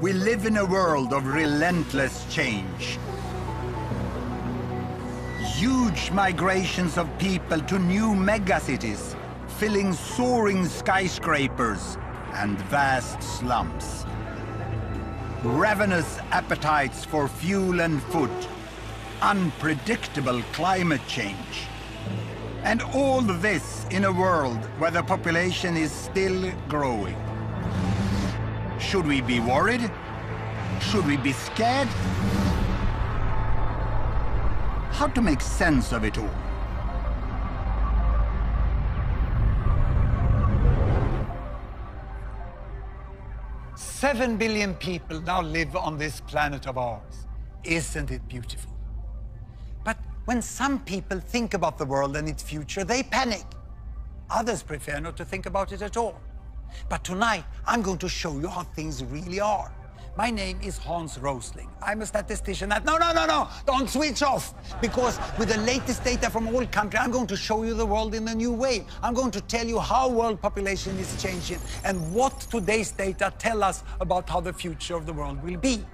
We live in a world of relentless change. Huge migrations of people to new megacities, filling soaring skyscrapers and vast slums. Ravenous appetites for fuel and food, unpredictable climate change. And all this in a world where the population is still growing. Should we be worried? Should we be scared? How to make sense of it all? "7 billion people now live on this planet of ours. Isn't it beautiful?" But when some people think about the world and its future, they panic. Others prefer not to think about it at all. But tonight, I'm going to show you how things really are. My name is Hans Rosling. I'm a statistician at... No, don't switch off. Because with the latest data from all countries, I'm going to show you the world in a new way. I'm going to tell you how world population is changing and what today's data tell us about how the future of the world will be.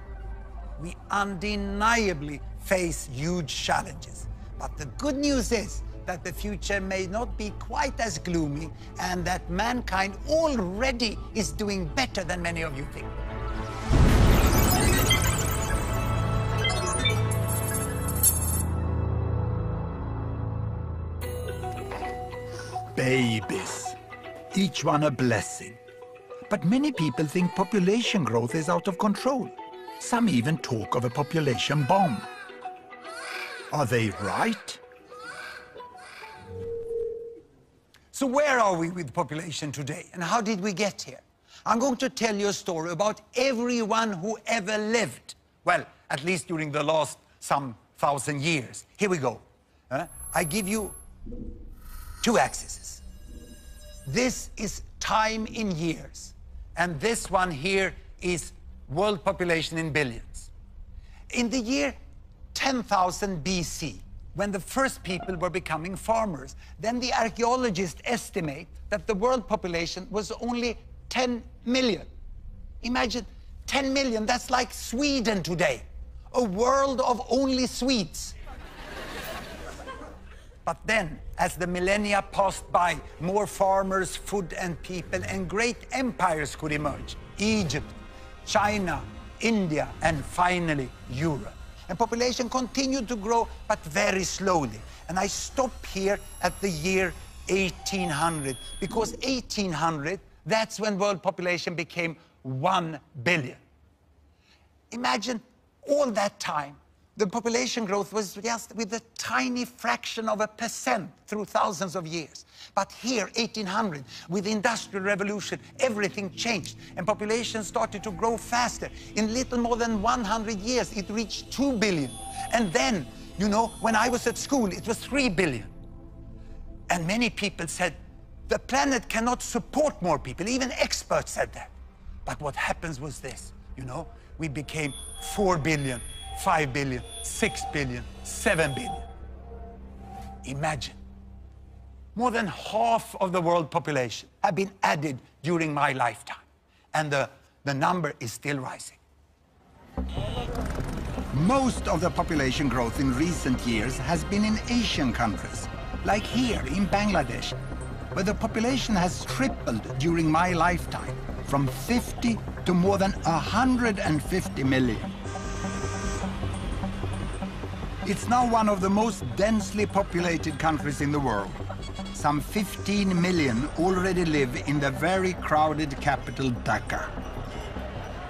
We undeniably face huge challenges. But the good news is that the future may not be quite as gloomy and that mankind already is doing better than many of you think. Babies, each one a blessing. But many people think population growth is out of control. Some even talk of a population bomb. Are they right? So where are we with population today, and how did we get here? I'm going to tell you a story about everyone who ever lived. Well, at least during the last some 1,000 years. Here we go. I give you 2 axes. This is time in years, and this one here is world population in billions. In the year 10,000 BC, when the first people were becoming farmers, then the archaeologists estimate that the world population was only 10 million. Imagine 10 million, that's like Sweden today. A world of only Swedes. But then, as the millennia passed by, more farmers, food and people, and great empires could emerge. Egypt, China, India, and finally Europe. And population continued to grow, but very slowly. And I stop here at the year 1800, because 1800, that's when world population became 1 billion. Imagine all that time, the population growth was just with a tiny fraction of a % through thousands of years. But here, 1800, with the Industrial Revolution, everything changed, and population started to grow faster. In little more than 100 years, it reached 2 billion. And then, you know, when I was at school, it was 3 billion. And many people said, the planet cannot support more people. Even experts said that. But what happens was this, you know, we became 4 billion, 5 billion, 6 billion, 7 billion. Imagine. More than half of the world population have been added during my lifetime. And the number is still rising. Most of the population growth in recent years has been in Asian countries, like here in Bangladesh, where the population has tripled during my lifetime, from 50 to more than 150 million. It's now one of the most densely populated countries in the world. Some 15 million already live in the very crowded capital, Dhaka.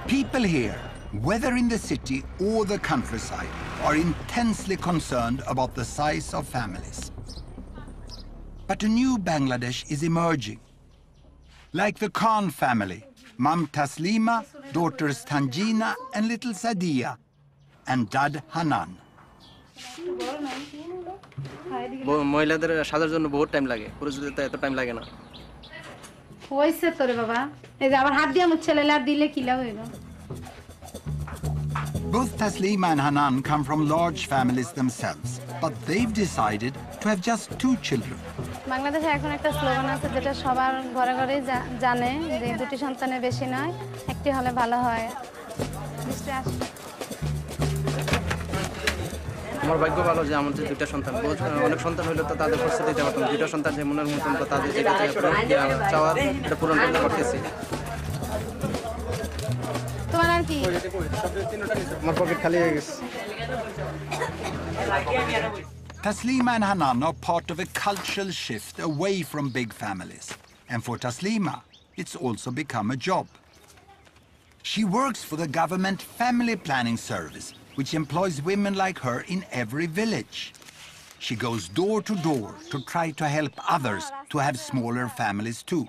People here, whether in the city or the countryside, are intensely concerned about the size of families. But a new Bangladesh is emerging. Like the Khan family, Mom Taslima, daughters Tanjina and little Sadia, and Dad Hanan. মহিলাদের সাজার জন্য বহুত time লাগে, পুরুষদের তো এত time লাগে না। হইছে তোরে বাবা, এই যে আবার হাত দিয়ে মুছ ছেলেলা দিলে কি লাভ হইলো? Both Taslima and Hanan come from large families themselves, but they've decided to have just 2 children. বাংলাদেশে এখন একটা স্লোগান আছে যেটা সবার ঘরে ঘরে জানে যে 2টি সন্তানের বেশি নয়, একটি হলে ভালো হয়। আমার ভাগ্য ভালো যে আমার যে দুইটা সন্তান, অনেক সন্তান হইলে তো তাদের খরচ দিতে পারতাম। দুইটা সন্তান যে মনের মতন তো তাদের যেটা চাওয়ার এটা পূরণ করতে পারতেছি। তোমার আর কি আমার পকেট খালি হয়ে গেছে। Taslima and Hanan are part of a cultural shift away from big families. And for Taslima, it's also become a job. She works for the government family planning service, which employs women like her in every village. She goes door to door to try to help others to have smaller families too.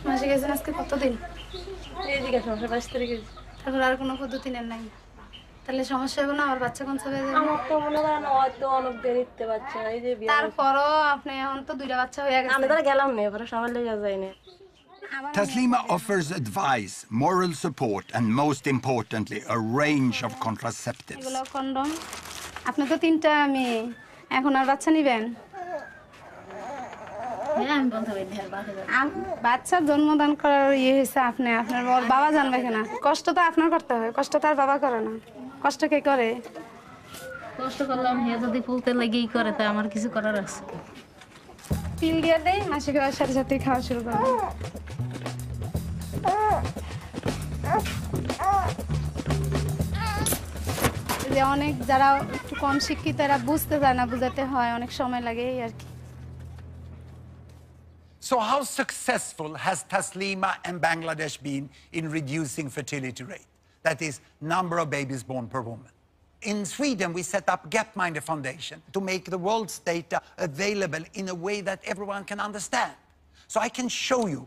মাসে গেছেন আজকে কতদিন? এইদিকে 5 তারিখে। তারপর আর কোনো পদ্ধতি নেন নাই? তাহলে সমস্যা হবে না? আমার বাচ্চা কোন হয়ে যাবে? আমার তো মনে করেন হয়তো অনেক দেরিতে বাচ্চা, এই যে তারপরও আপনি এখন তো দুইটা বাচ্চা হয়ে গেছে। আমি তো গেলাম না, এবারে সবাই লেগে যায় না। Taslima offers advice, moral support, and most importantly, a range of contraceptives. এগুলো কন্ডম। আপনি তো 3টা মেয়ে, এখন আর বাচ্চা নিবেন? বাচ্চা জন্মদান করার হয়েছে আপনি, আপনার বাবা জানবে কিনা? কষ্ট তো আপনার করতে হয়, কষ্ট তো আর বাবা করে না। কষ্ট কে করে? কষ্ট করলাম, হে যদি ফুলতে লাগেই করে তা আমার কিছু করার আছে? পিল দিয়ে দেই, মাসিক হওয়ার সাথে সাথে খাওয়া শুরু করবে। যে অনেক যারা একটু কম শিক্ষিত এরা বুঝতে চায় না, বুঝাতে হয়, অনেক সময় লাগে এই আর কি। So how successful has Taslima and Bangladesh been in reducing fertility rate? That is, number of babies born per woman. In Sweden, we set up Gapminder Foundation to make the world's data available in a way that everyone can understand. So I can show you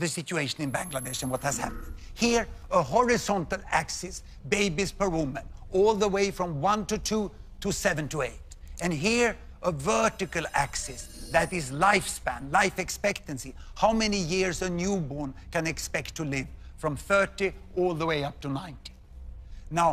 the situation in Bangladesh and what has happened. Here, a horizontal axis, babies per woman, all the way from 1 to 2 to 7 to 8. And here, a vertical axis, that is lifespan, life expectancy, how many years a newborn can expect to live, from 30 all the way up to 90. Now,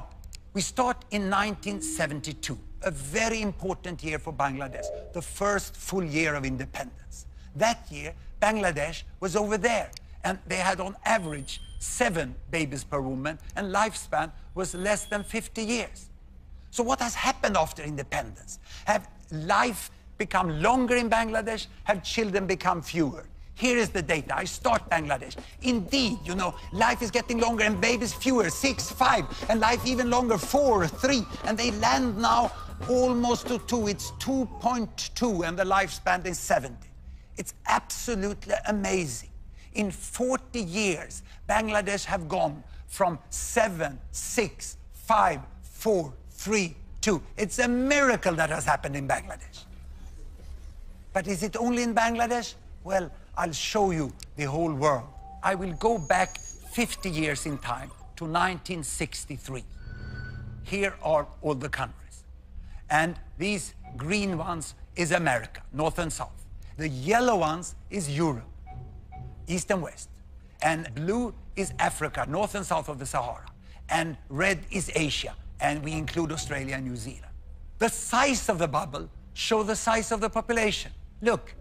we start in 1972, a very important year for Bangladesh, the first full year of independence. That year, Bangladesh was over there, and they had on average 7 babies per woman, and lifespan was less than 50 years. So what has happened after independence? Have life become longer in Bangladesh? Have children become fewer? Here is the data. I start Bangladesh. Indeed, you know, life is getting longer and babies fewer, 6, 5, and life even longer, 4, 3, and they land now almost to 2. It's 2.2, and the lifespan is 70. It's absolutely amazing. In 40 years, Bangladesh have gone from 7, 6, 5, 4, 3, 2. It's a miracle that has happened in Bangladesh. But is it only in Bangladesh? Well, I'll show you the whole world. I will go back 50 years in time to 1963. Here are all the countries. And these green ones is America, North and South. The yellow ones is Europe, East and West. And blue is Africa, North and South of the Sahara. And red is Asia, and we include Australia and New Zealand. The size of the bubble show the size of the population. Look,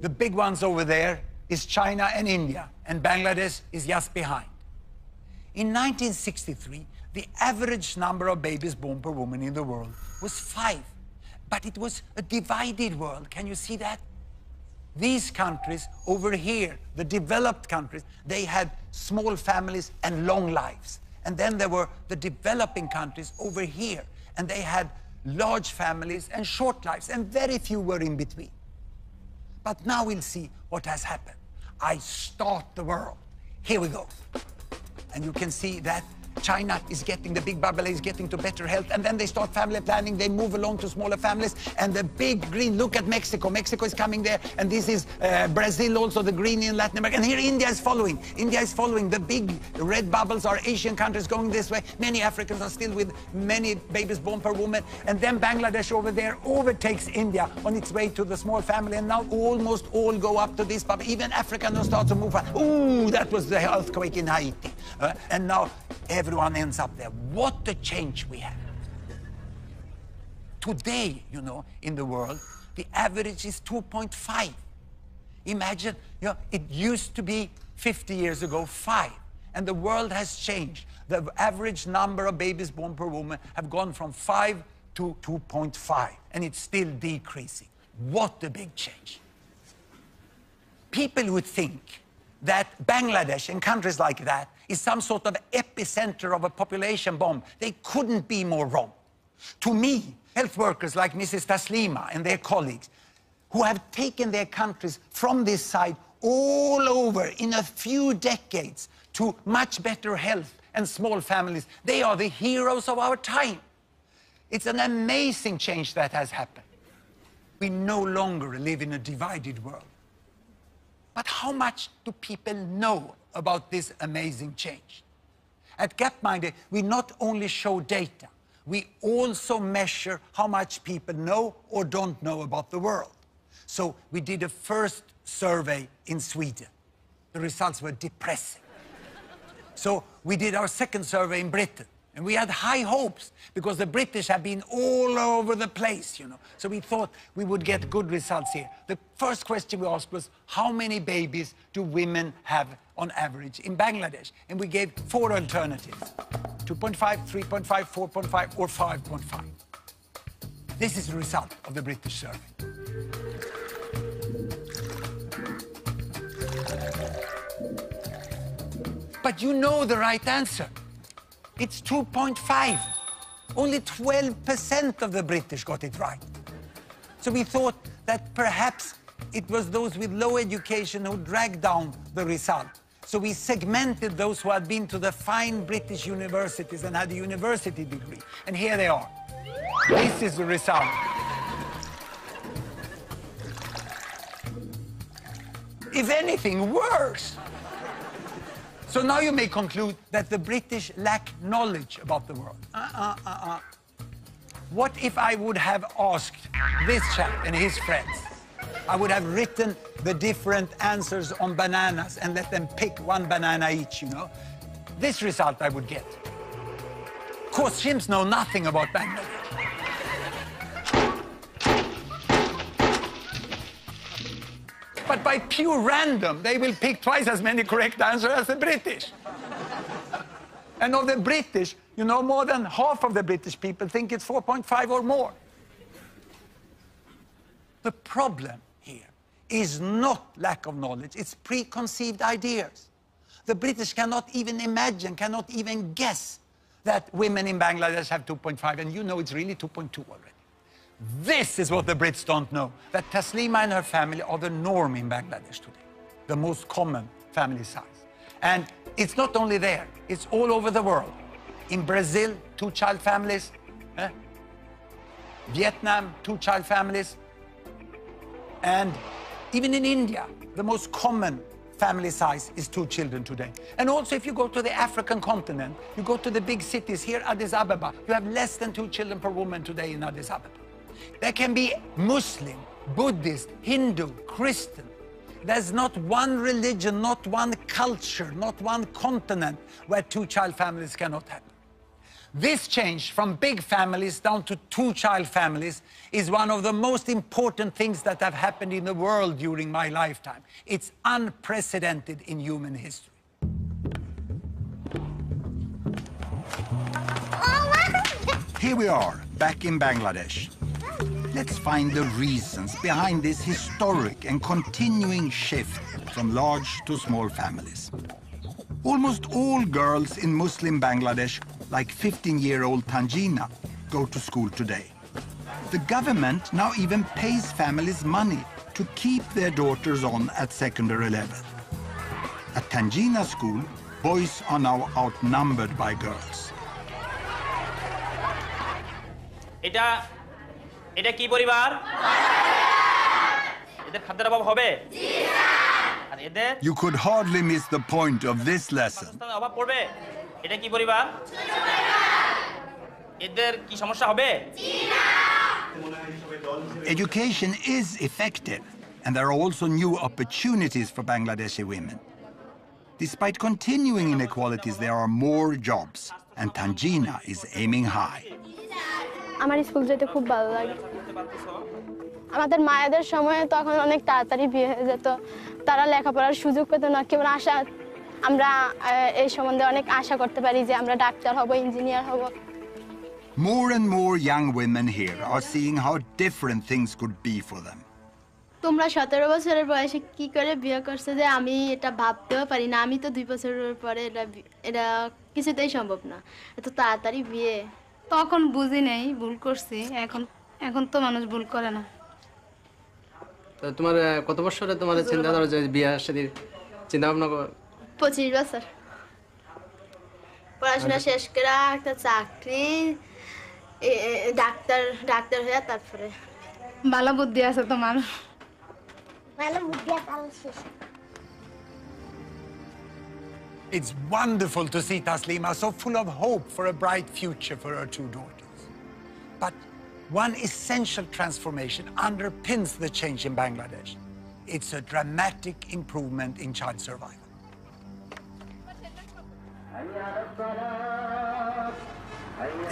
the big ones over there is China and India, and Bangladesh is just behind. In 1963, the average number of babies born per woman in the world was 5. But it was a divided world. Can you see that? These countries over here, the developed countries, they had small families and long lives. And then there were the developing countries over here, and they had large families and short lives, and very few were in between. But now we'll see what has happened. I start the world. Here we go. And you can see that China is getting, the big bubble is getting to better health, and then they start family planning, they move along to smaller families, and the big green, look at Mexico. Mexico is coming there, and this is Brazil also, the green in Latin America, and here India is following. India is following. The big red bubbles are Asian countries going this way. Many Africans are still with many babies born per woman, and then Bangladesh over there overtakes India on its way to the small family, and now almost all go up to this bubble. Even Africa now starts to move. Ooh, that was the earthquake in Haiti. And now everyone ends up there. What a change we have. Today, you know, in the world, the average is 2.5. Imagine, you know, it used to be 50 years ago 5. And the world has changed. The average number of babies born per woman have gone from 5 to 2.5, and it's still decreasing. What a big change. People would think that Bangladesh and countries like that is some sort of epicenter of a population bomb. They couldn't be more wrong. To me, health workers like Mrs. Taslima and their colleagues, who have taken their countries from this side all over in a few decades to much better health and small families, they are the heroes of our time. It's an amazing change that has happened. We no longer live in a divided world. But how much do people know about this amazing change? At Gapminder, we not only show data, we also measure how much people know or don't know about the world. So we did a first survey in Sweden. The results were depressing. So we did our second survey in Britain. And we had high hopes because the British have been all over the place, you know. So we thought we would get good results here. The first question we asked was, how many babies do women have on average in Bangladesh? And we gave 4 alternatives: 2.5, 3.5, 4.5, or 5.5. This is the result of the British survey. But you know the right answer. It's 2.5. Only 12% of the British got it right. So we thought that perhaps it was those with low education who dragged down the result. So we segmented those who had been to the fine British universities and had a university degree. And here they are. This is the result. If anything, worse. So now you may conclude that the British lack knowledge about the world. What if I would have asked this chap and his friends? I would have written the different answers on bananas and let them pick 1 banana each, you know. This result I would get. Of course, chimps know nothing about Bangladesh. But by pure random, they will pick twice as many correct answers as the British. And of the British, you know, more than half of the British people think it's 4.5 or more. The problem here is not lack of knowledge, it's preconceived ideas. The British cannot even imagine, cannot even guess that women in Bangladesh have 2.5, and you know it's really 2.2 already. This is what the Brits don't know, that Taslima and her family are the norm in Bangladesh today, the most common family size. And it's not only there, it's all over the world. In Brazil, 2-child families. Vietnam, 2-child families. And even in India, the most common family size is 2 children today. And also, if you go to the African continent, you go to the big cities here, Addis Ababa, you have less than 2 children per woman today in Addis Ababa. There can be Muslim, Buddhist, Hindu, Christian. There's not one religion, not one culture, not one continent where 2-child families cannot happen. This change from big families down to 2-child families is one of the most important things that have happened in the world during my lifetime. It's unprecedented in human history. Here we are, back in Bangladesh. Let's find the reasons behind this historic and continuing shift from large to small families. Almost all girls in Muslim Bangladesh, like 15-year-old Tanjina, go to school today. The government now even pays families money to keep their daughters on at secondary level. At Tanjina school, boys are now outnumbered by girls. এটা কি পরিবার? এদের খাদ্যের অভাব হবে? জি না। আর এদের You could hardly miss the point of this lesson. অভাব পড়বে? এটা কি পরিবার? ছোট পরিবার। এদের কি সমস্যা হবে? জি না। Education is effective, and there are also new opportunities for Bangladeshi women. Despite continuing inequalities, there are more jobs, and Tanjina is aiming high. আমার স্কুল যেতে খুব ভালো লাগে। আমাদের মায়েদের সময়ে তখন অনেক তাড়াতাড়ি বিয়ে হয়ে যেত, তারা লেখাপড়ার সুযোগ পেত না, কেবল আমরা এই সম্বন্ধে অনেক আশা করতে পারি যে আমরা ডাক্তার হব, ইঞ্জিনিয়ার হব। More and more young women here are seeing how different things could be for them. তোমরা 17 বছরের বয়সে কি করে বিয়ে করছো যে আমি এটা ভাবতেও পারি না। আমি তো 2 বছরের পরে এটা কিছুতেই সম্ভব না, এত তাড়াতাড়ি বিয়ে। তখন বুঝি নেই, ভুল করছি। এখন তো মানুষ ভুল করে না। তো তোমার কত বছরে তোমার চিন্তা ধরো যে বিয়ে শাদীর চিন্তা ভাবনা 25 বছর পড়াশোনা শেষ করে একটা চাকরি, ডাক্তার হয়ে তারপরে। ভালো বুদ্ধি আছে তোমার। It's wonderful to see Taslima so full of hope for a bright future for her 2 daughters. But one essential transformation underpins the change in Bangladesh. It's a dramatic improvement in child survival.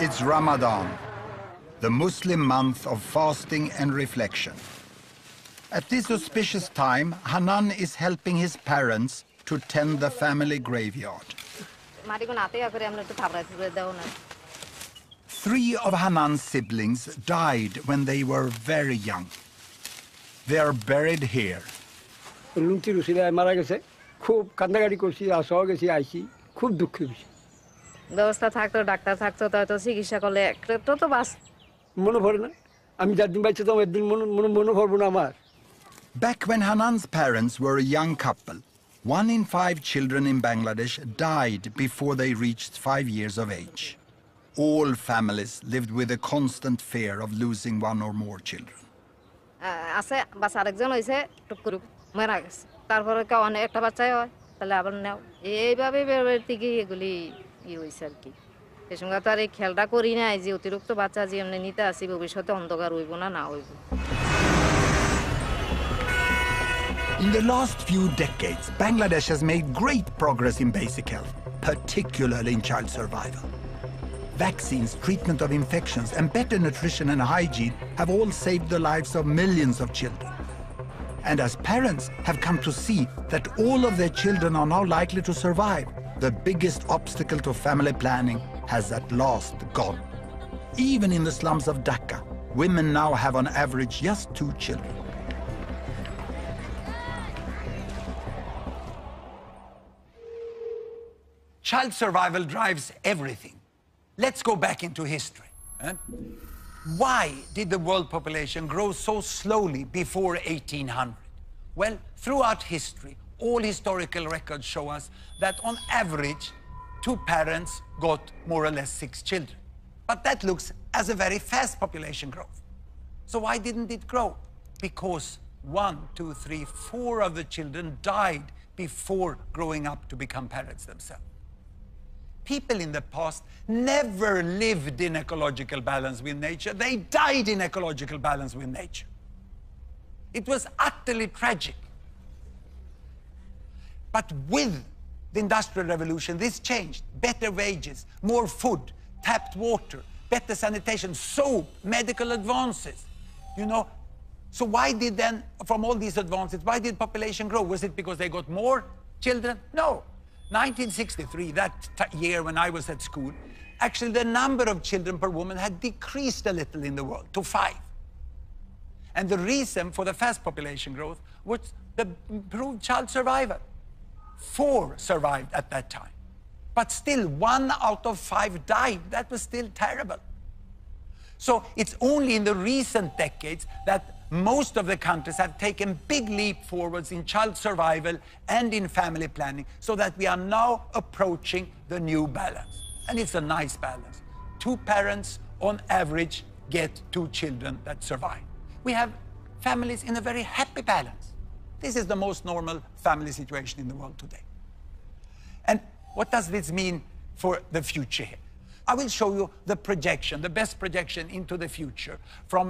It's Ramadan, the Muslim month of fasting and reflection. At this auspicious time, Hanan is helping his parents to tend the family graveyard. 3 of Hanan's siblings died when they were very young. They are buried here. ব্যবস্থা থাকতো, doctor থাকতো, তো চিকিৎসা করলে একটু তো বাস মনে পড়ে না। আমি যার দিন বাইছে তো একদিন মনে পড়বো না আমার। Back when Hanan's parents were a young couple, 1 in 5 children in Bangladesh died before they reached 5 years of age. All families lived with a constant fear of losing 1 or more children. আছে বাচ্চা আরেকজন হয়েছে, টুক করে মারা গেছে, তারপরে কেউ একটা বাচ্চাই হয়, তাহলে আবার নেও, এইভাবে থেকে এগুলি হয়েছে আর কি। সে সঙ্গে তো আর এই খেয়ালটা করি নাই যে অতিরিক্ত বাচ্চা যে এমনি নিতে আসি ভবিষ্যতে অন্ধকার হইব না হইব। In the last few decades, Bangladesh has made great progress in basic health, particularly in child survival. Vaccines, treatment of infections, and better nutrition and hygiene have all saved the lives of millions of children. And as parents have come to see that all of their children are now likely to survive, the biggest obstacle to family planning has at last gone. Even in the slums of Dhaka, women now have on average just 2 children. Child survival drives everything. Let's go back into history. Why did the world population grow so slowly before 1800? Well, throughout history, all historical records show us that on average, 2 parents got more or less 6 children. But that looks as a very fast population growth. So why didn't it grow? Because 1, 2, 3, 4 of the children died before growing up to become parents themselves. People in the past never lived in ecological balance with nature. They died in ecological balance with nature. It was utterly tragic. But with the Industrial Revolution, this changed. Better wages, more food, tapped water, better sanitation, soap, medical advances. You know, so why did then, from all these advances, why did population grow? Was it because they got more children? No. 1963, that year when I was at school, actually the number of children per woman had decreased a little in the world to 5. And the reason for the fast population growth was the improved child survival. 4 survived at that time. But still, 1 out of 5 died. That was still terrible. So it's only in the recent decades that most of the countries have taken big leap forwards in child survival and in family planning, so that we are now approaching the new balance. And it's a nice balance. 2 parents on average get 2 children that survive. We have families in a very happy balance. This is the most normal family situation in the world today. And what does this mean for the future here? I will show you the projection, the best projection into the future from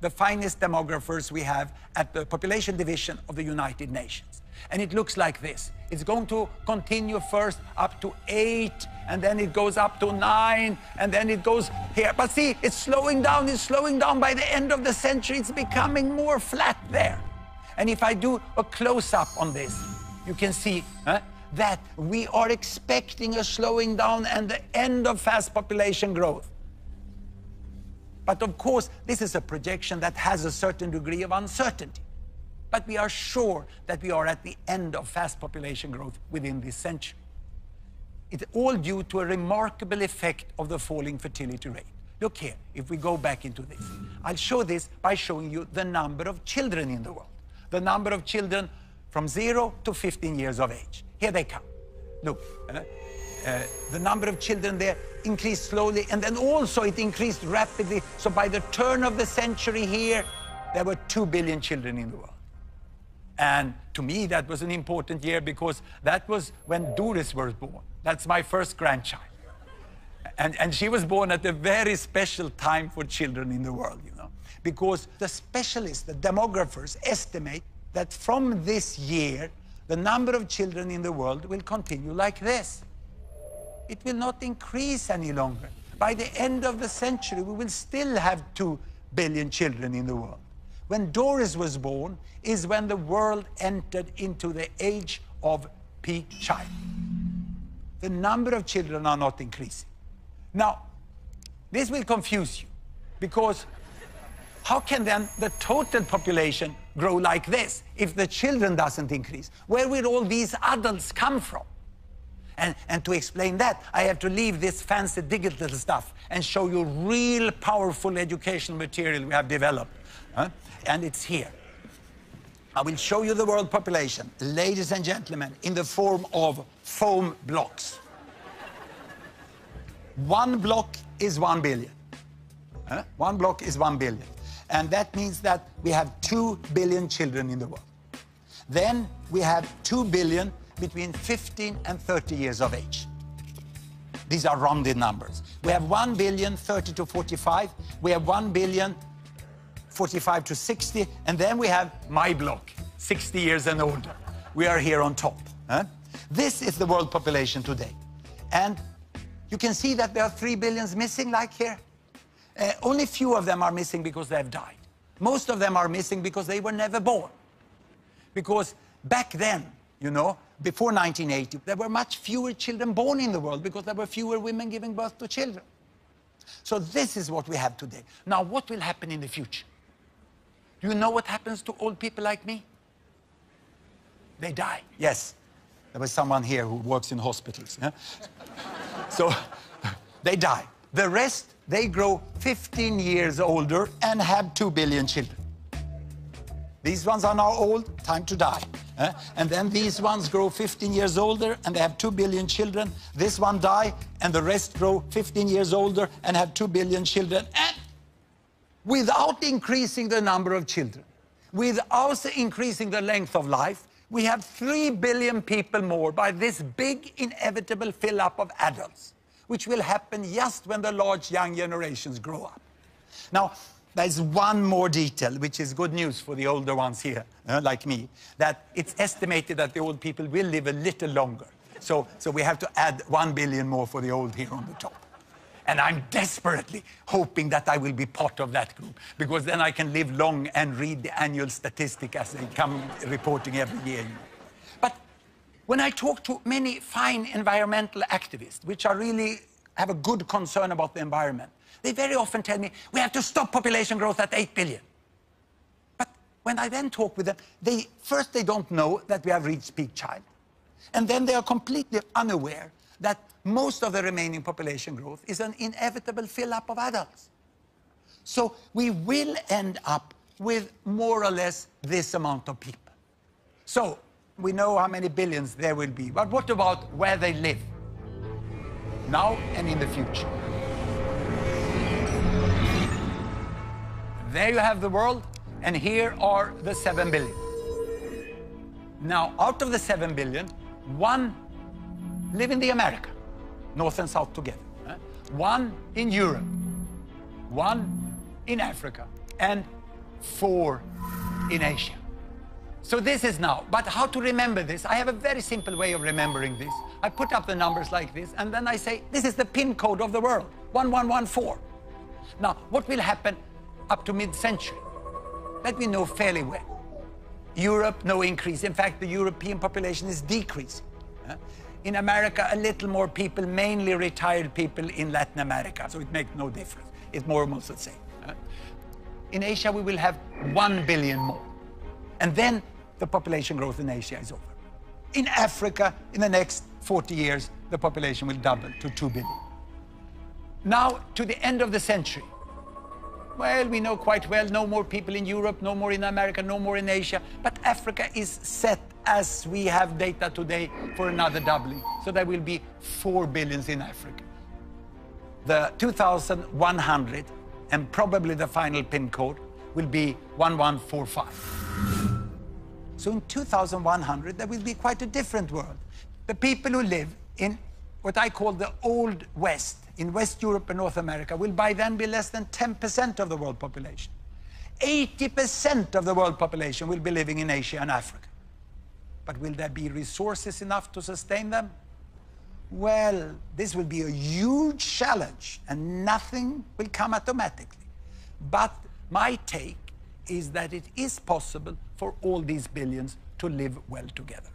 the finest demographers we have at the Population Division of the United Nations. And it looks like this. It's going to continue first up to 8, and then it goes up to 9, and then it goes here. But see, it's slowing down, it's slowing down. By the end of the century, it's becoming more flat there. And if I do a close-up on this, you can see that we are expecting a slowing down and the end of fast population growth. But of course, this is a projection that has a certain degree of uncertainty. But we are sure that we are at the end of fast population growth within this century. It's all due to a remarkable effect of the falling fertility rate. Look here, if we go back into this, I'll show this by showing you the number of children in the world. The number of children from 0 to 15 years of age. Here they come. Look, the number of children there increased slowly, and then also it increased rapidly. So by the turn of the century here, there were 2 billion children in the world. And to me, that was an important year because that was when Doris was born. That's my first grandchild. And she was born at a very special time for children in the world, you know, because the specialists, the demographers, estimate that from this year, the number of children in the world will continue like this. It will not increase any longer. By the end of the century, we will still have 2 billion children in the world. When Doris was born is when the world entered into the age of peak child. The number of children are not increasing. Now, this will confuse you, because how can then the total population grow like this if the children doesn't increase? Where will all these adults come from? And to explain that, I have to leave this fancy digital stuff and show you real powerful educational material we have developed. And it's here. I will show you the world population, ladies and gentlemen, in the form of foam blocks. 1 block is 1 billion. 1 block is 1 billion. And that means that we have 2 billion children in the world. Then we have 2 billion between 15 and 30 years of age. These are rounded numbers. We have 1 billion 30 to 45. We have 1 billion 45 to 60. And then we have my block, 60 years and older. We are here on top. This is the world population today. And you can see that there are 3 billions missing, like here. Only few of them are missing because they have died. Most of them are missing because they were never born. Because back then, you know, before 1980, there were much fewer children born in the world because there were fewer women giving birth to children. So this is what we have today. Now, what will happen in the future? Do you know what happens to old people like me? They die. Yes. There was someone here who works in hospitals. Yeah? So they die. The rest, they grow 15 years older and have 2 billion children. These ones are now old, time to die. And then these ones grow 15 years older and they have 2 billion children. This one die and the rest grow 15 years older and have 2 billion children. And without increasing the number of children, without increasing the length of life, we have 3 billion people more by this big inevitable fill-up of adults, which will happen just when the large young generations grow up. Now, there's one more detail, which is good news for the older ones here, like me, that it's estimated that the old people will live a little longer. So we have to add 1 billion more for the old here on the top. And I'm desperately hoping that I will be part of that group, because then I can live long and read the annual statistic as they come reporting every year. But when I talk to many fine environmental activists, which are really have a good concern about the environment, they very often tell me, we have to stop population growth at 8 billion. But when I then talk with them, first they don't know that we have reached peak child. And then they are completely unaware that most of the remaining population growth is an inevitable fill-up of adults. So we will end up with more or less this amount of people. So we know how many billions there will be, but what about where they live? Now and in the future. There you have the world, and here are the 7 billion. Now, out of the 7 billion, 1 live in the America, North and South together. 1 in Europe, 1 in Africa, and 4 in Asia. So this is now, but how to remember this? I have a very simple way of remembering this. I put up the numbers like this, and then I say, this is the PIN code of the world, 1114. Now, what will happen up to mid-century? That we know fairly well. Europe, no increase. In fact, the European population is decreasing. In America, a little more people, mainly retired people in Latin America, so it makes no difference. It's more or less the same. In Asia, we will have 1 billion more. And then the population growth in Asia is over. In Africa, in the next 40 years, the population will double to 2 billion. Now, to the end of the century, well, we know quite well, no more people in Europe, no more in America, no more in Asia, but Africa is set, as we have data today, for another doubling. So there will be 4 billion in Africa. The 2100, and probably the final PIN code, will be 1145. So in 2100, there will be quite a different world. The people who live in what I call the Old West, in West Europe and North America, will by then be less than 10% of the world population. 80% of the world population will be living in Asia and Africa. But will there be resources enough to sustain them? Well, this will be a huge challenge, and nothing will come automatically. But my take is that it is possible for all these billions to live well together.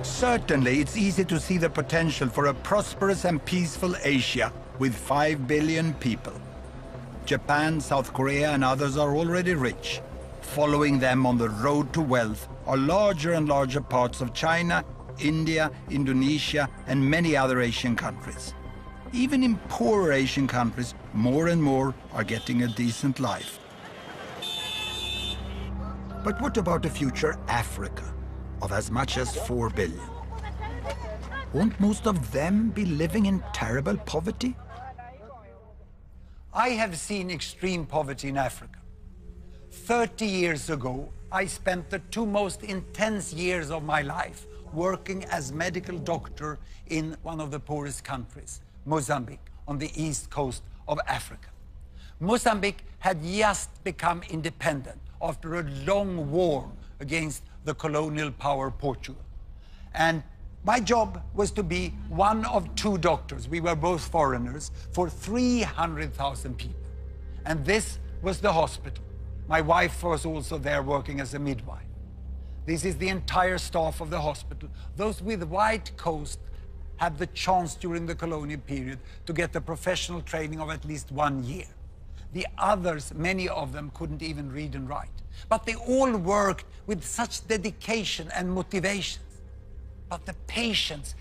Certainly, it's easy to see the potential for a prosperous and peaceful Asia with 5 billion people. Japan, South Korea, and others are already rich. Following them on the road to wealth are larger and larger parts of China, India, Indonesia, and many other Asian countries. Even in poorer Asian countries, more and more are getting a decent life. But what about a future Africa of as much as 4 billion? Won't most of them be living in terrible poverty? I have seen extreme poverty in Africa. 30 years ago, I spent the 2 most intense years of my life working as medical doctor in one of the poorest countries, Mozambique, on the east coast of Africa. Mozambique had just become independent after a long war against the colonial power Portugal. And my job was to be one of 2 doctors, we were both foreigners, for 300,000 people. And this was the hospital. My wife was also there working as a midwife. This is the entire staff of the hospital. Those with white coats had the chance during the colonial period to get the professional training of at least 1 year. The others, many of them, couldn't even read and write. But they all worked with such dedication and motivation. But the patients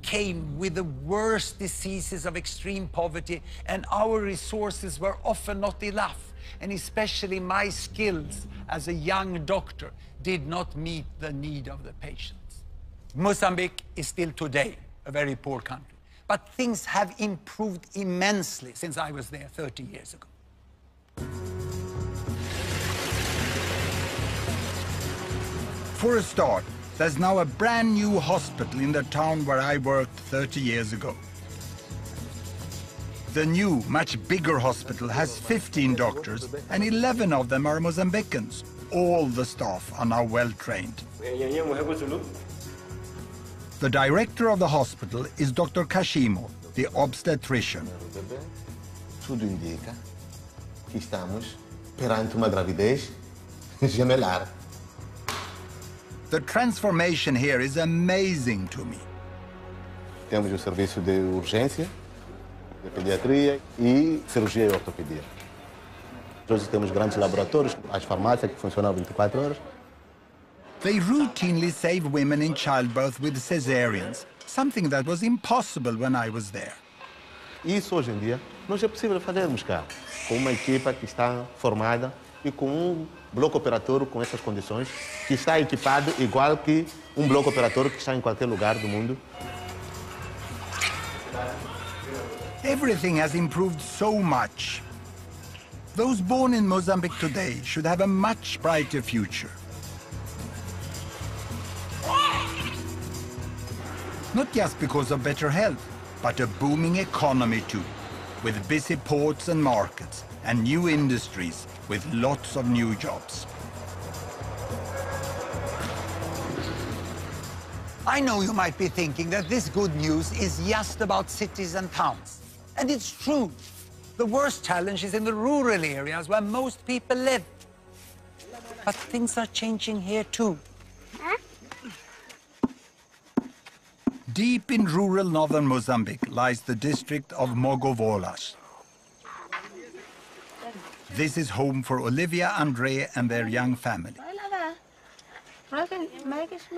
came with the worst diseases of extreme poverty, and our resources were often not enough. And especially my skills as a young doctor did not meet the need of the patients. Mozambique is still today a very poor country, but things have improved immensely since I was there 30 years ago. For a start, there's now a brand new hospital in the town where I worked 30 years ago. The new, much bigger hospital has 15 doctors, and 11 of them are Mozambicans. All the staff are now well trained. The director of the hospital is Dr. Kashimo, the obstetrician. Tudo indica que estamos perante uma gravidez gemelar. The transformation here is amazing to me. Temos o serviço de urgência, de pediatria e cirurgia e ortopedia. Hoje temos grandes laboratórios, as farmácias que funcionam 24 horas. They routinely save women in childbirth with cesareans, something that was impossible when I was there. Isso hoje em dia não é possível fazermos cá, com uma equipa que está formada e com um bloco operatório com essas condições, que está equipado igual que um bloco operatório que está em qualquer lugar do mundo. Everything has improved so much. Those born in Mozambique today should have a much brighter future. Not just because of better health, but a booming economy too, with busy ports and markets, and new industries with lots of new jobs. I know you might be thinking that this good news is just about cities and towns. And it's true. The worst challenge is in the rural areas where most people live. But things are changing here too. Deep in rural northern Mozambique lies the district of Mogovolas. This is home for Olivia, Andre, and their young family.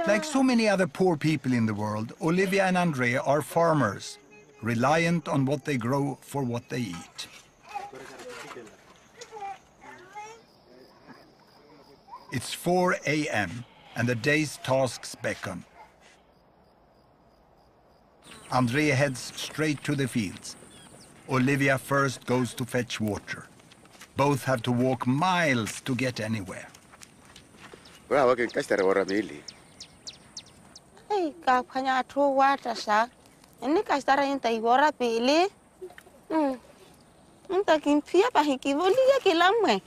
Like so many other poor people in the world, Olivia and Andre are farmers, reliant on what they grow for what they eat. It's 4 a.m. and the day's tasks beckon. Andre heads straight to the fields. Olivia first goes to fetch water. Both have to walk miles to get anywhere. Well, okay, guys, there were really. Hey, Kapanya, true water, sir. And Nick, I started in Taigora, Pili. I'm taking Pia, but he gave only a kilometer.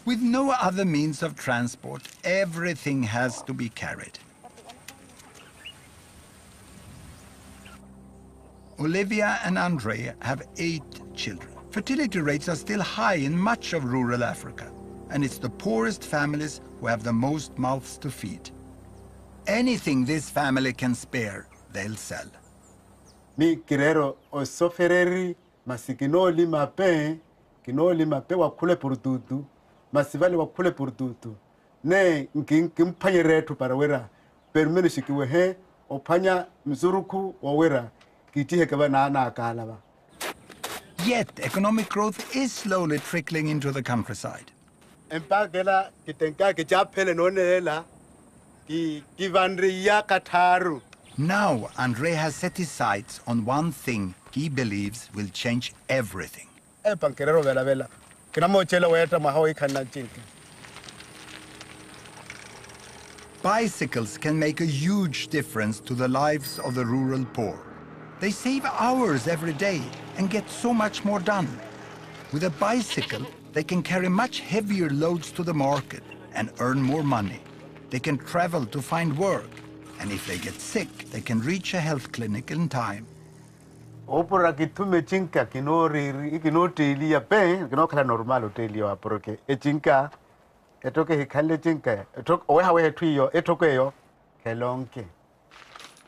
With no other means of transport, everything has to be carried. Olivia and Andre have 8 children. Fertility rates are still high in much of rural Africa, and it's the poorest families who have the most mouths to feed. Anything this family can spare, they'll sell. Mi kirero o sofereri masikino lima pe wa kule purututu masivali wa kule purututu ne nkimpanyere tu para wera permene shikiwe he opanya mzuruku wa wera kitihe kaba na akalaba. Yet economic growth is slowly trickling into the countryside. Empagela kitenka kichapele nonela ki kivandriya kataru. Now Andre has set his sights on one thing he believes will change everything. Pankerero vela kinamochela weta mahoi kanachinki. Bicycles can make a huge difference to the lives of the rural poor. They save hours every day and get so much more done. With a bicycle, they can carry much heavier loads to the market and earn more money. They can travel to find work, and if they get sick, they can reach a health clinic in time. Opora kitume chinka kinoteli pe kinokala normal hoteli wa poroke e chinka etoke hikale chinka etok owe tuyo etokeyo kelonke.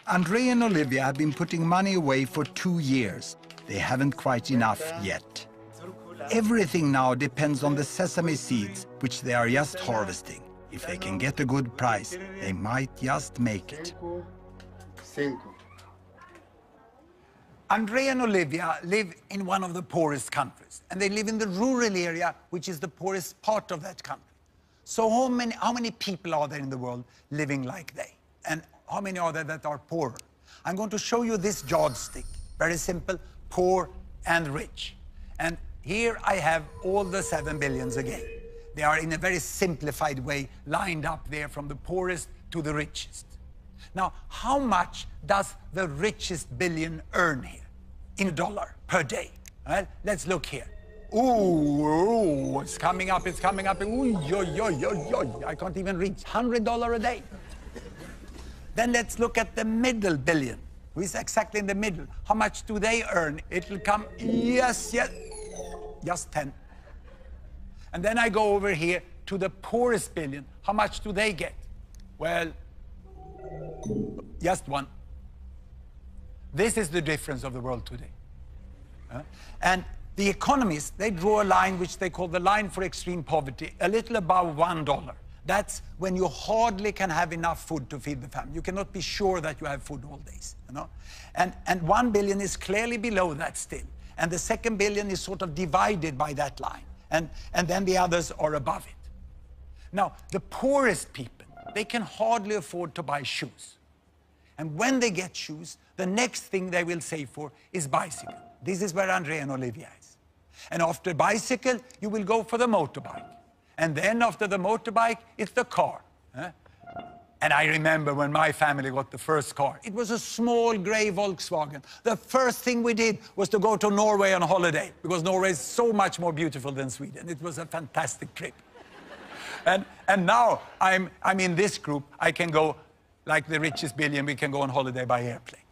Andre and Olivia have been putting money away for 2 years. They haven't quite enough yet. Everything now depends on the sesame seeds, which they are just harvesting. If they can get a good price, they might just make it. Andre and Olivia live in one of the poorest countries, and they live in the rural area, which is the poorest part of that country. So how many people are there in the world living like they? And how many are there that are poorer? I'm going to show you this yardstick. Very simple, poor and rich. And here I have all the 7 billions again. They are in a very simplified way lined up there from the poorest to the richest. Now, how much does the richest billion earn here in $1 per day? Well, let's look here. Ooh, it's coming up, it's coming up. Ooh, I can't even reach $100 a day. Then let's look at the middle billion, who is exactly in the middle. How much do they earn? It will come, yes, just 10. And then I go over here to the poorest billion. How much do they get? Well, just 1. This is the difference of the world today. And the economists, they draw a line which they call the line for extreme poverty, a little above $1. That's when you hardly can have enough food to feed the family. You cannot be sure that you have food all days, you know? And 1 billion is clearly below that still. And the second billion is sort of divided by that line. And then the others are above it. Now, the poorest people, they can hardly afford to buy shoes. And when they get shoes, the next thing they will save for is bicycle. This is where Andre and Olivia is. And after bicycle, you will go for the motorbike. And then after the motorbike, it's the car. And I remember when my family got the first car. It was a small gray Volkswagen. The first thing we did was to go to Norway on holiday, because Norway is so much more beautiful than Sweden. It was a fantastic trip. And now I'm in this group. I can go, like the richest billion, we can go on holiday by airplanes.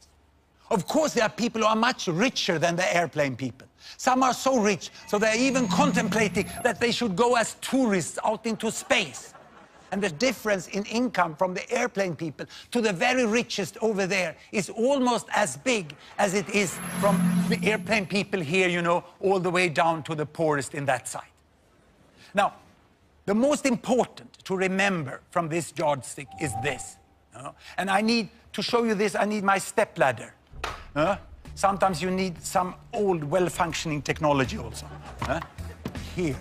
Of course, there are people who are much richer than the airplane people. Some are so rich, so they're even contemplating that they should go as tourists out into space. And the difference in income from the airplane people to the very richest over there is almost as big as it is from the airplane people here, you know, all the way down to the poorest in that side. Now, the most important to remember from this yardstick is this. And I need to show you this, I need my stepladder. Sometimes you need some old, well-functioning technology also. Here.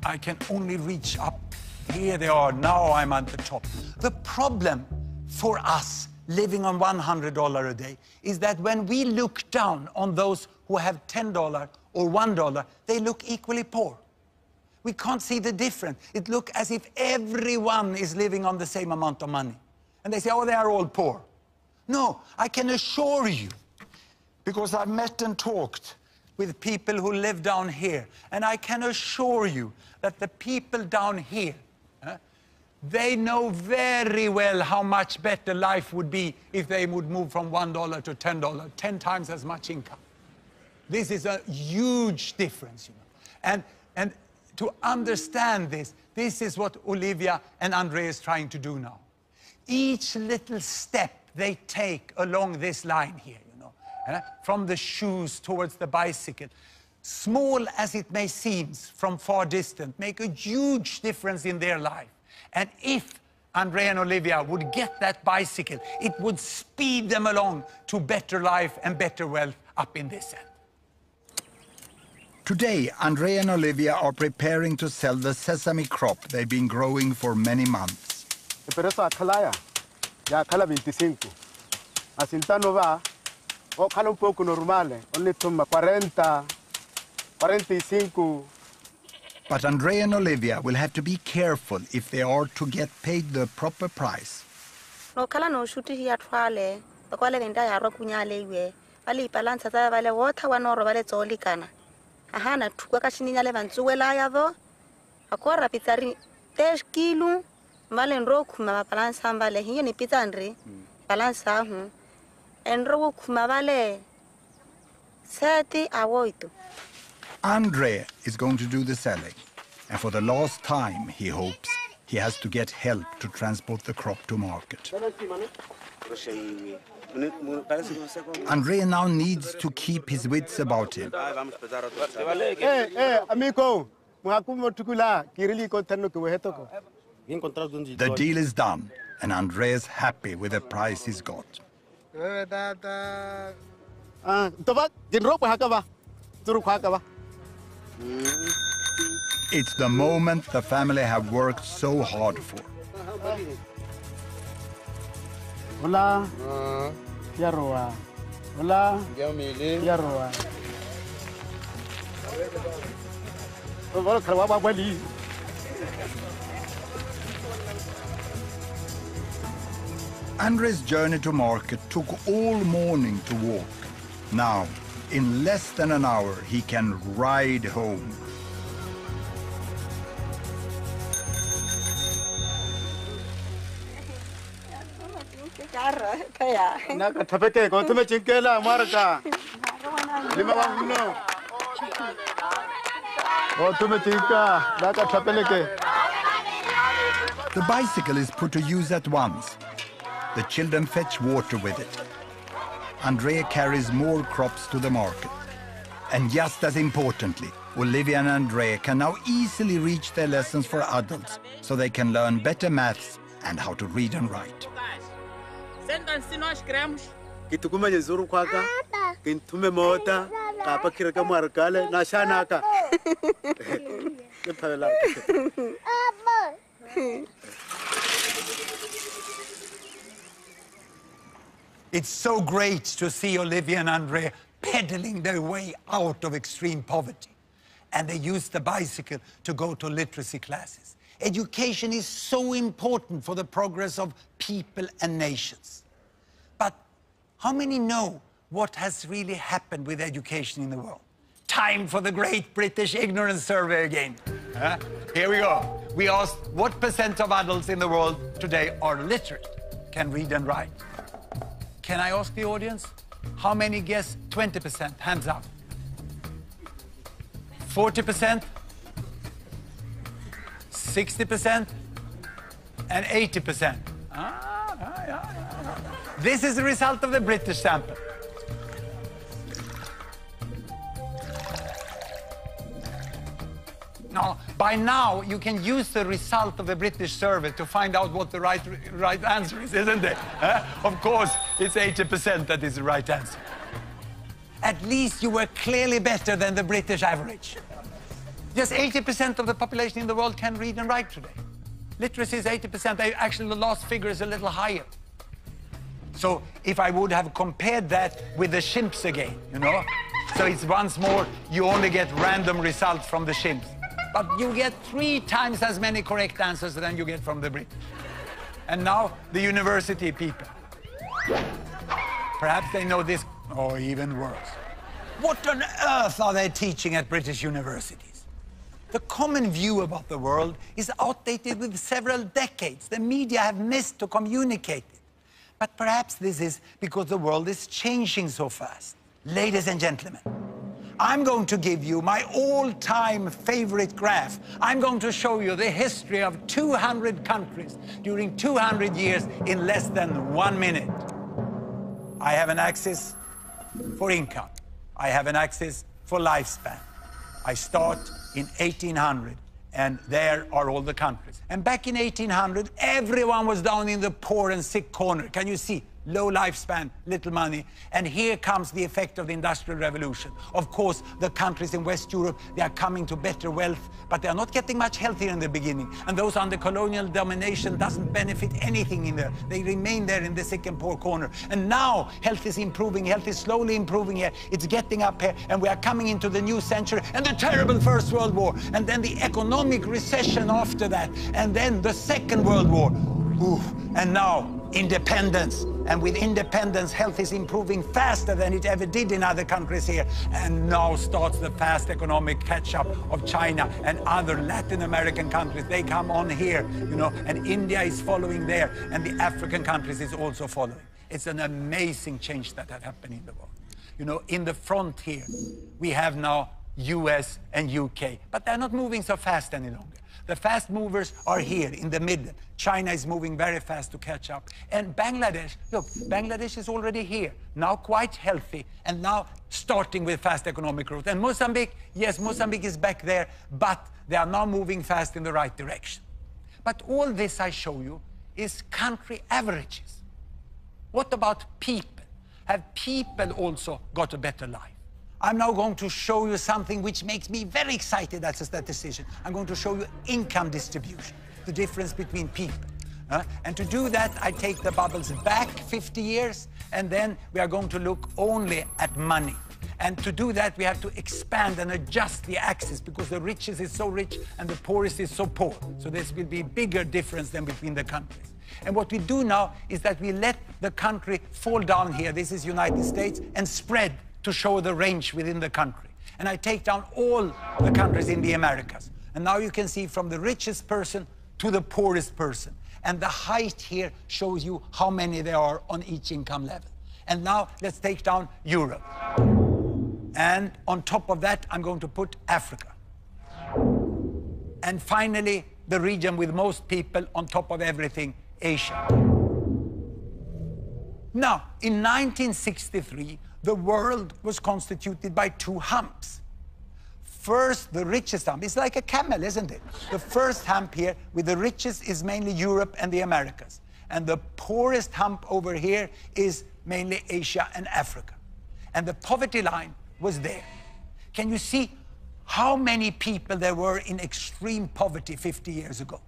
I can only reach up. Here they are. Now I'm at the top. The problem for us living on $100 a day is that when we look down on those who have $10 or $1, they look equally poor. We can't see the difference. It looks as if everyone is living on the same amount of money. And they say, oh, they are all poor. No, I can assure you, because I've met and talked with people who live down here, and I can assure you that the people down here, they know very well how much better life would be if they would move from $1 to $10, 10 times as much income. This is a huge difference, you know. And to understand this, this is what Olivia and André is trying to do now. Each little step they take along this line here, you know, from the shoes towards the bicycle, small as it may seem from far distance, make a huge difference in their life. And if André and Olivia would get that bicycle, it would speed them along to better life and better wealth up in this end. Today, André and Olivia are preparing to sell the sesame crop they've been growing for many months. Pero eso acala ya acala 25. Asintano va, o cala un poco normale, only toma 40, 45. But André and Olivia will have to be careful if they are to get paid the proper price. No kala no shuti hi atwale, bakwale nda ya ro kunyale iwe. Bali balance tsa bale water wa no ro bale tsoli kana. Aha na thuka ka shininya le bantsuwela ya vo. Akora pitsari 10 kilo. Vale nro khuma balance ambale hiyo ni pizza ndri. Balance ahu. Enro khuma vale 30 awoito. André is going to do the selling, and for the last time, he hopes, he has to get help to transport the crop to market. André now needs to keep his wits about him. Amigo, the deal is done, and André is happy with the price he's got. It's the moment the family have worked so hard for. Hola. Yaroa. Hola. Yaroa. André's journey to market took all morning to walk. Now, in less than an hour, he can ride home. The bicycle is put to use at once. The children fetch water with it. André carries more crops to the market. And just as importantly, Olivia and André can now easily reach their lessons for adults, so they can learn better maths and how to read and write. It's so great to see Olivia and André pedaling their way out of extreme poverty. And they use the bicycle to go to literacy classes. Education is so important for the progress of people and nations. But how many know what has really happened with education in the world? Time for the Great British Ignorance Survey again. Here we go. we asked what % of adults in the world today are literate, can read and write. Can I ask the audience? How many guess 20%? Hands up. 40%? 60%? And 80%. This is the result of the British sample. Now, by now, you can use the result of the British survey to find out what the right answer is, isn't it? Of course, it's 80% that is the right answer. At least you were clearly better than the British average. Just 80% of the population in the world can read and write today. Literacy is 80%. Actually, the last figure is a little higher. So if I would have compared that with the chimps again, you know? So it's once more, you only get random results from the chimps. But you get 3 times as many correct answers than you get from the British. And now, the university people. Perhaps they know this, or even worse. What on earth are they teaching at British universities? The common view about the world is outdated with several decades. The media have missed to communicate it. But perhaps this is because the world is changing so fast. Ladies and gentlemen, I'm going to give you my all-time favorite graph. I'm going to show you the history of 200 countries during 200 years in less than 1 minute. I have an axis for income. I have an axis for lifespan. I start in 1800, and there are all the countries. And back in 1800, everyone was down in the poor and sick corner. Can you see? Low lifespan, little money. And here comes the effect of the Industrial Revolution. Of course, the countries in West Europe, they are coming to better wealth, but they are not getting much healthier in the beginning. And those under colonial domination doesn't benefit anything in there. They remain there in the sick and poor corner. And now health is improving, health is slowly improving here. It's getting up here, and we are coming into the new century, and the terrible First World War, and then the economic recession after that, and then the Second World War. Oof. And now, independence. And with independence, health is improving faster than it ever did in other countries here. And now starts the fast economic catch-up of China and other Latin American countries. They come on here, you know, and India is following there, and the African countries is also following. It's an amazing change that had happened in the world. You know, in the front here, we have now US and UK, but they're not moving so fast any longer. The fast movers are here in the middle. China is moving very fast to catch up. And Bangladesh, look, Bangladesh is already here, now quite healthy, and now starting with fast economic growth. And Mozambique, yes, Mozambique is back there, but they are now moving fast in the right direction. But all this I show you is country averages. What about people? Have people also got a better life? I'm now going to show you something which makes me very excited as a statistician. I'm going to show you income distribution, the difference between people. And to do that, I take the bubbles back 50 years, and then we are going to look only at money. And to do that, we have to expand and adjust the axis, because the richest is so rich and the poorest is so poor. So there will be a bigger difference than between the countries. And what we do now is that we let the country fall down here, this is United States, and spread to show the range within the country. And I take down all the countries in the Americas. And now you can see from the richest person to the poorest person. And the height here shows you how many there are on each income level. And now let's take down Europe. And on top of that, I'm going to put Africa. And finally, the region with most people on top of everything, Asia. Now, in 1963, the world was constituted by 2 humps. First, the richest hump. It's like a camel, isn't it? The first hump here with the richest is mainly Europe and the Americas. And the poorest hump over here is mainly Asia and Africa. And the poverty line was there. Can you see how many people there were in extreme poverty 50 years ago?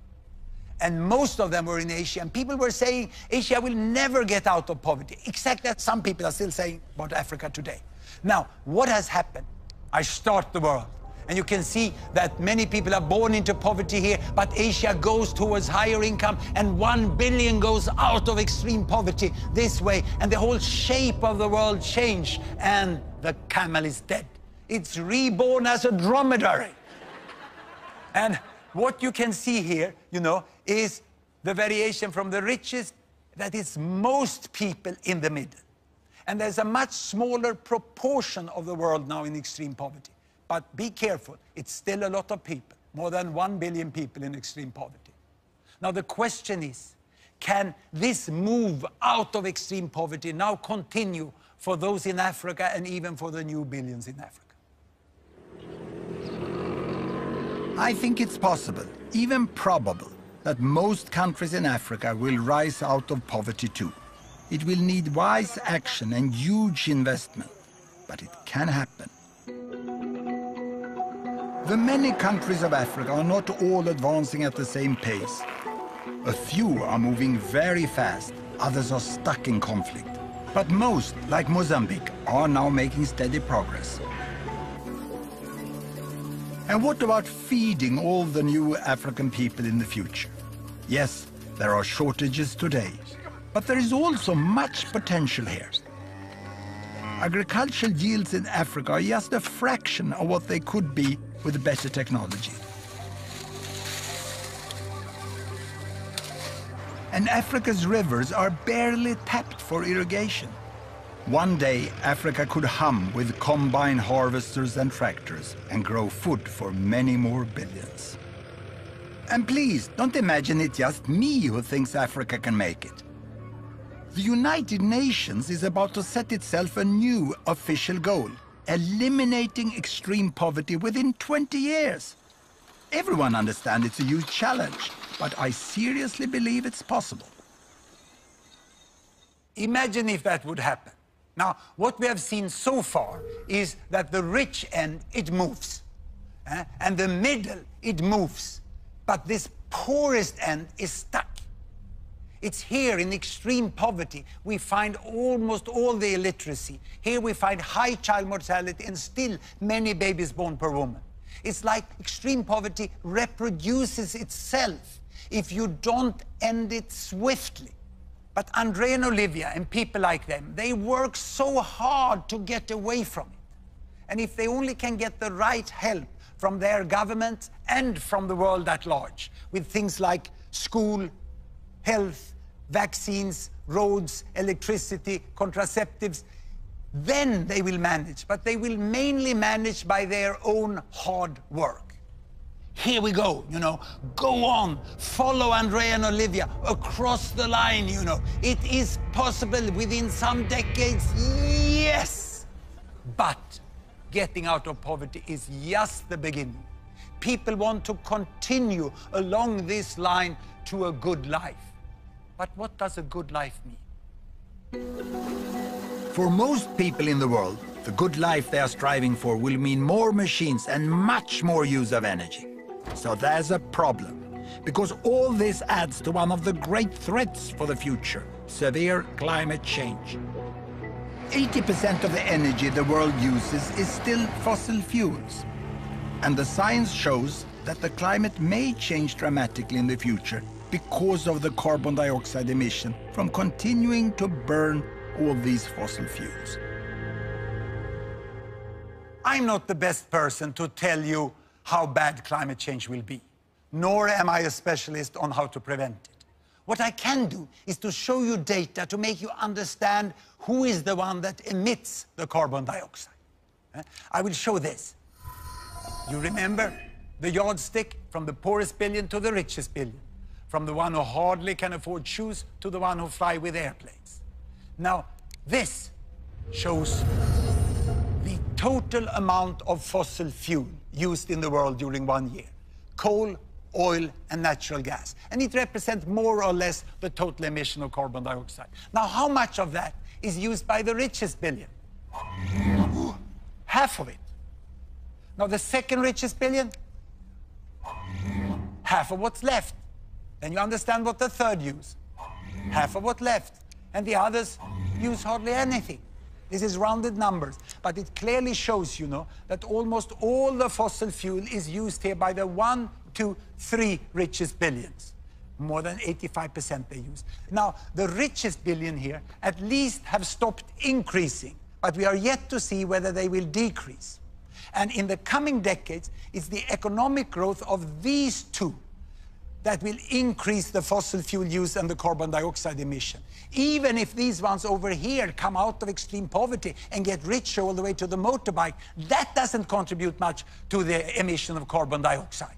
And most of them were in Asia, and people were saying Asia will never get out of poverty, except that some people are still saying about Africa today. Now, what has happened? I start the world, and you can see that many people are born into poverty here, but Asia goes towards higher income, and 1 billion goes out of extreme poverty this way, and the whole shape of the world changed, and the camel is dead. It's reborn as a dromedary. And what you can see here, you know, is the variation from the richest, that is most people in the middle. And there's a much smaller proportion of the world now in extreme poverty. But be careful, it's still a lot of people, more than 1 billion people in extreme poverty. Now the question is, can this move out of extreme poverty now continue for those in Africa and even for the new billions in Africa? I think it's possible, even probable, that most countries in Africa will rise out of poverty too. It will need wise action and huge investment, but it can happen. The many countries of Africa are not all advancing at the same pace. A few are moving very fast, others are stuck in conflict. But most, like Mozambique, are now making steady progress. And what about feeding all the new African people in the future? Yes, there are shortages today, but there is also much potential here. Agricultural yields in Africa are just a fraction of what they could be with better technology. And Africa's rivers are barely tapped for irrigation. One day, Africa could hum with combine harvesters and tractors and grow food for many more billions. And please, don't imagine it's just me who thinks Africa can make it. The United Nations is about to set itself a new official goal, eliminating extreme poverty within 20 years. Everyone understands it's a huge challenge, but I seriously believe it's possible. Imagine if that would happen. Now, what we have seen so far is that the rich end, it moves. And the middle, it moves. But this poorest end is stuck. It's here in extreme poverty we find almost all the illiteracy. Here we find high child mortality and still many babies born per woman. It's like extreme poverty reproduces itself if you don't end it swiftly. But Andrea and Olivia and people like them, they work so hard to get away from it. And if they only can get the right help from their government and from the world at large, with things like school, health, vaccines, roads, electricity, contraceptives, then they will manage. But they will mainly manage by their own hard work. Here we go, you know, go on, follow Andrea and Olivia across the line, you know. It is possible within some decades, yes. But getting out of poverty is just the beginning. People want to continue along this line to a good life. But what does a good life mean? For most people in the world, the good life they are striving for will mean more machines and much more use of energy. So there's a problem, because all this adds to one of the great threats for the future, severe climate change. 80% of the energy the world uses is still fossil fuels. And the science shows that the climate may change dramatically in the future because of the carbon dioxide emission from continuing to burn all these fossil fuels. I'm not the best person to tell you how bad climate change will be, nor am I a specialist on how to prevent it. What I can do is to show you data to make you understand who is the one that emits the carbon dioxide. I will show this. You remember the yardstick from the poorest billion to the richest billion, from the one who hardly can afford shoes to the one who fly with airplanes. Now, this shows the total amount of fossil fuel used in the world during 1 year. Coal, oil, and natural gas. And it represents more or less the total emission of carbon dioxide. Now, how much of that is used by the richest billion? Half of it. Now, the second richest billion? Half of what's left. Then you understand what the third use. Half of what's left. And the others use hardly anything. This is rounded numbers, but it clearly shows, you know, that almost all the fossil fuel is used here by the 1, 2, 3 richest billions. More than 85% they use. Now, the richest billion here at least have stopped increasing, but we are yet to see whether they will decrease. And in the coming decades, it's the economic growth of these two that will increase the fossil fuel use and the carbon dioxide emission. Even if these ones over here come out of extreme poverty and get rich all the way to the motorbike, that doesn't contribute much to the emission of carbon dioxide.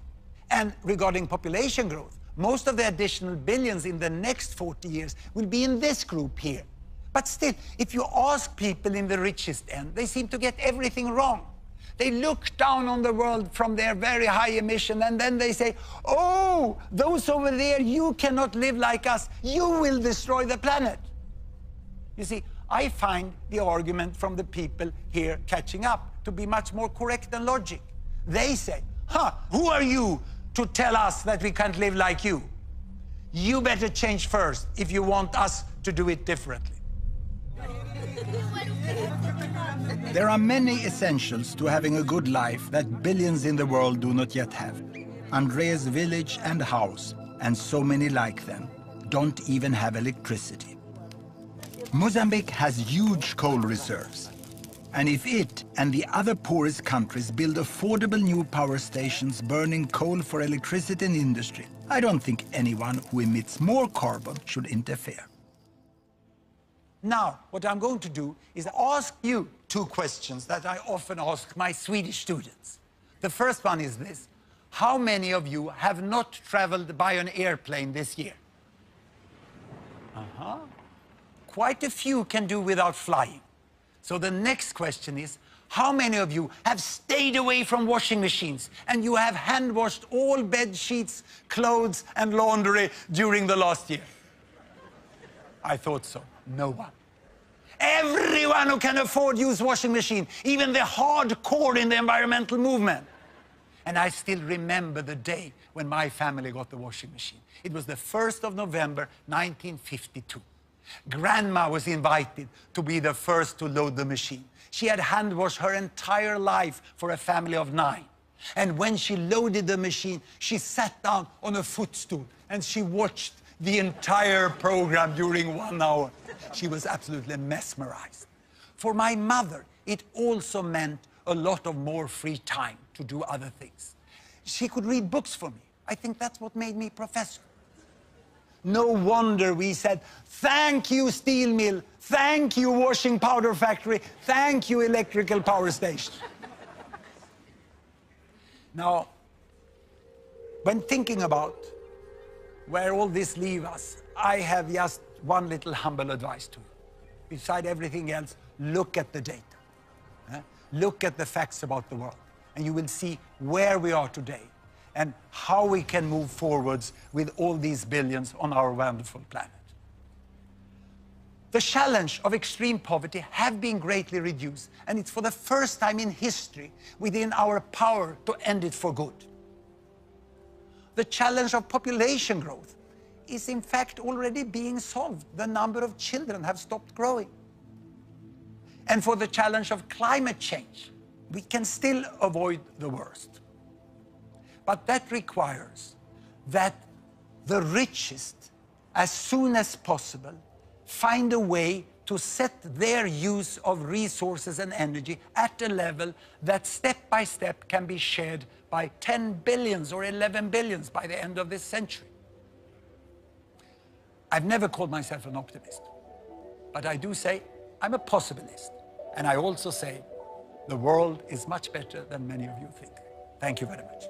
And regarding population growth, most of the additional billions in the next 40 years will be in this group here. But still, if you ask people in the richest end, they seem to get everything wrong. They look down on the world from their very high emission, and then they say, oh, those over there, you cannot live like us. You will destroy the planet. You see, I find the argument from the people here catching up to be much more correct than logic. They say, who are you to tell us that we can't live like you? You better change first if you want us to do it differently. There are many essentials to having a good life that billions in the world do not yet have. Andrea's village and house, and so many like them, don't even have electricity. Mozambique has huge coal reserves. And if it and the other poorest countries build affordable new power stations burning coal for electricity and industry, I don't think anyone who emits more carbon should interfere. Now, what I'm going to do is ask you two questions that I often ask my Swedish students. The first one is this: how many of you have not traveled by an airplane this year? Quite a few can do without flying. So the next question is, how many of you have stayed away from washing machines and you have hand washed all bed sheets, clothes and laundry during the last year? I thought so. No one. Everyone who can afford use washing machine, even the hardcore in the environmental movement. And I still remember the day when my family got the washing machine. It was the 1st of November, 1952. Grandma was invited to be the first to load the machine. She had hand washed her entire life for a family of 9. And when she loaded the machine, she sat down on a footstool and she watched the entire program during 1 hour. She was absolutely mesmerized. For my mother, it also meant a lot of more free time to do other things. She could read books for me. I think that's what made me professor. No wonder we said, thank you, steel mill, thank you, washing powder factory, thank you, electrical power station. Now, when thinking about where all this leaves us, I have just one little humble advice to you. Beside everything else, look at the data. Look at the facts about the world, and you will see where we are today and how we can move forwards with all these billions on our wonderful planet. The challenge of extreme poverty have been greatly reduced, and it's for the first time in history within our power to end it for good. The challenge of population growth is in fact already being solved. The number of children have stopped growing. And for the challenge of climate change, we can still avoid the worst. But that requires that the richest, as soon as possible, find a way to set their use of resources and energy at a level that step by step can be shared by 10 billions or 11 billions by the end of this century. I've never called myself an optimist, but I do say I'm a possibilist. And I also say the world is much better than many of you think. Thank you very much.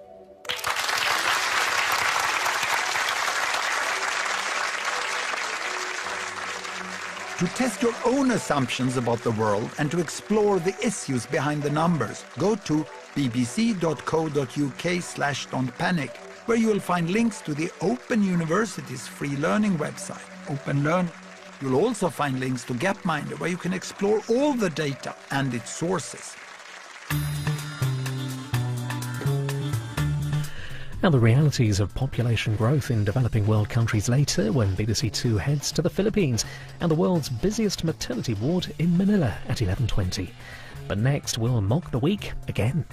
To test your own assumptions about the world and to explore the issues behind the numbers, go to bbc.co.uk/don'tpanic, where you will find links to the Open University's free learning website, OpenLearn. You'll also find links to Gapminder, where you can explore all the data and its sources. And the realities of population growth in developing world countries later, when BBC Two heads to the Philippines and the world's busiest maternity ward in Manila at 11:20. But next, we'll mock the week again.